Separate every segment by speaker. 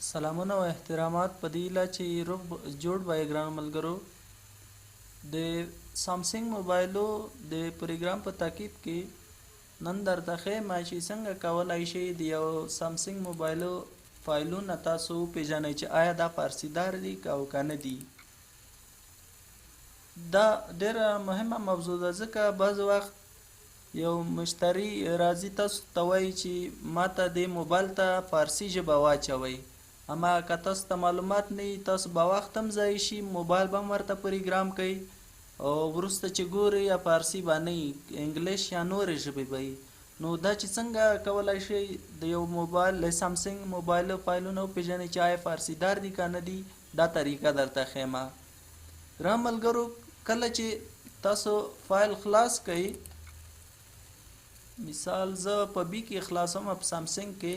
Speaker 1: سلامونه او احترامات په دې لا چې روغ جوړ وای ګران ملګرو د سامسنګ موبایلو د پروګرام په ترکیب کې نن درته ښیم چې څنګه کولای شئ د یو سامسنګ موبایلو فایلونه تاسو پیژنئ چې آیا دا فارسیدار دي او که نه دي. دا ډېره مهمه موضوع ده ځکه بعض وخت یو مشتری راځي تاسو ته وایي چې ماته دې موبایل ته فارسي ژبه واچوئ، اما که تاسو ته معلومات نه وي تاسو به وخت هم ضایع شي، موبایل به هم ورته پروګرام کوي او وروسته چې ګورئ یا فارسي به نه وي، انګلیش یا نورې ژبې به وي. نو دا چې څنګه کولی شئ د یو موبایل له سامسنګ موبایلو فایلونه وپېژنئ چې آیا فارسیدار دي که نه دي، دا طریقه درته ښیمه. ګران ملګرو کله چې تاسو فایل خلاص کئ، مثال زه په بي کې خلاصوم په سامسنګ کې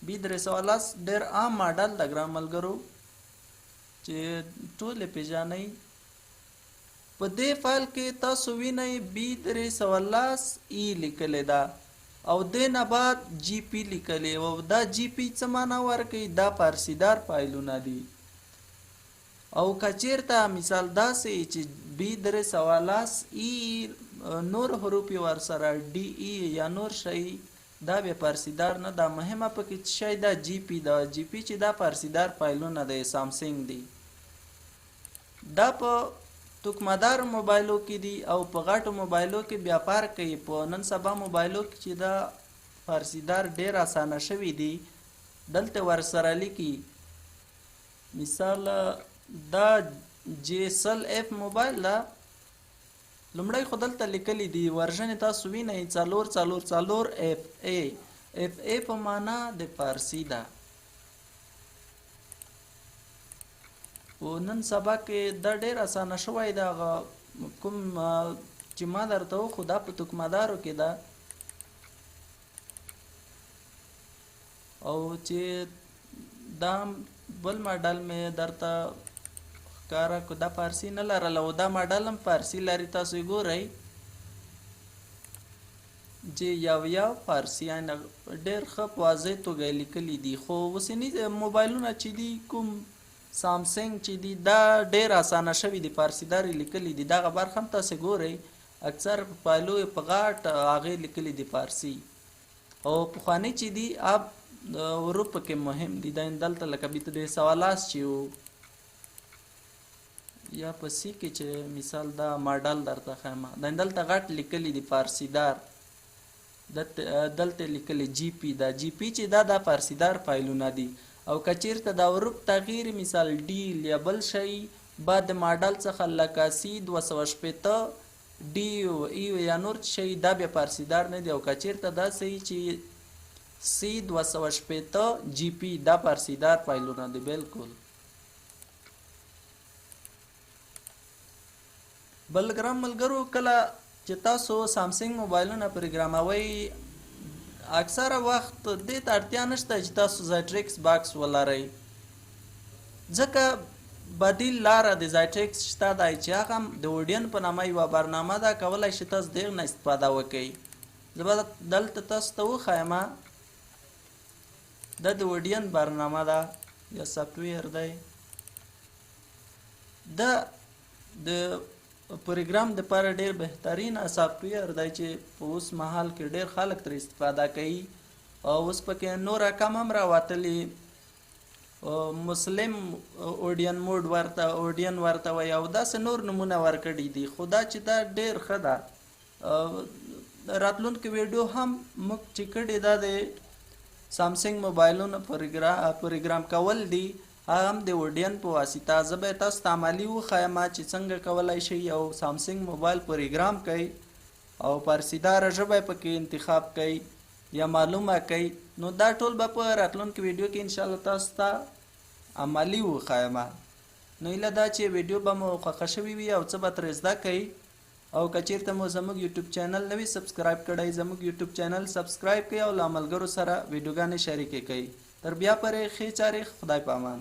Speaker 1: بي 310 ډېر عام ماډل ده ګران ملګرو چې ټول یې پیژنئ. په دې فایل کې تاسو وینئ بي 310 ای لیکلې ده او دې نه بعد جی پی لیکلې او دا جی پی څه معنا ورکوي؟ دا فارسیدار فایلونه دي. او که چیرته مثال داسې چې بي 310 ای نور حروف ورسره ډي ای یا نور شی، دا بیا فارسیدار نه ده. مهمه پکې څه شی ده؟ جی پی ده. جی پی چې دا فارسیدار فایلونه د سامسنګ دي. دا په توکمدار موبایلو کې دي او په غټو موبایلو کې بیا فرق کوي. په نن سبا موبایلو کې چې دا فارسیدار ډېر اسانه شوي دي، دلته ورسره لیکي مثال دا J100 F موبایل ده، لومړی خو دلته لیکلی دي ورژن تاسو وینئ 444 FA. FA په معنا د فارسي ده. او نن سبا کې دا ډېر اسانه شوی ده. کوم چې ما درته وښو دا په توکمدارو کې ده او چې دا بل ماډل مې درته ښکاره کو دا فارسي نه لرله او دا ماډل هم فارسي لري. تاسو یې ګورئ چې یو فارسي ډېر ښه په واضح توګه یې لیکلي دي. خو اوسني موبایلونه چې دي کوم سامسنګ چې دي دا ډېر اسانه شوي دي، فارسیدار یې لیکلي دي. دغه برخه هم تاسې ګورئ اکثر په فایلو یې په غټ هغې لیکلي دي فارسي. او پخواني چې دي اب حروف پکې مهم دي. دا دلته لکه بي 310 چې و یا په سی کې چې مثال دا ماډل درته ښیمه، دا دلته غټ لیکلي دي فارسیدار، دلته لیکلي جی پی. دا جی پی چې دا فارسیدار فایلونه دي. او که چیرته دا حروف تغییر مثال ډیل یا بل شی بعد د ماډل څخه لکه سی 260 ډي ای یا نور شی، دا بیا فارسیدار نه دي. او که چیرته داسې چې سی 260 جی پی، دا فارسیدار فایلونه دي بالکل. بل ګران ملګرو کله چې تاسو سامسنګ موبایلونه پروګراموئ، اکثره وخت دې ته اړتیا نشته چې تاسو زایټریکس باکس ولرئ، ځکه بدیل لاره د زایټریکس شته دی چې هغه هم د اوډین په نامه یوه برنامه ده، کولی شئ تاسو د هغې نه استفاده وکئ. زه به دلته تاسو ته وښیم، دا د اوډین برنامه ده یا سافټویر دی. دا د پروګرام دپاره ډېر بهترین سافټویر دی چې په اوس مهال کې ډېر خلک ترې استفاده کوي. او اوس پکې نور رقم هم راوتلي، مسلم اوډین موډ اوډین ورته وایي او داسې نور نومونه ورکړي دي. خو دا چې دا ډېر ښه ده. راتلونکي ویډیو هم موږ چې کړې دا د سامسنګ موبایلونو پروګرام کول دي، هغه هم د اوډین په واسطه. زه به یې تاسو ته عملي وښیم چې څنګه کولی شئ یو سامسنګ موبایل پروګرام کوئ او فارسیداره ژبه یې پکې انتخاب کوئ یا معلومه کوئ. نو دا ټول به په راتلونکي ویډیو کې انشاءالله تاسو ته عملي وښیم. نو هیله ده چې ویډیو به مو خوښه شوې وي او څه به ترې زده کوئ. او که چیرته مو زموږ یوټیوب چینل نه وي سبسکرایب کړی، زموږ یوټیوب چینل سبسکرایب کړئ او له ملګرو سره ویډیوګانې شریکې کړئ. تر بیا پرې ښې چارې، خدای په امان.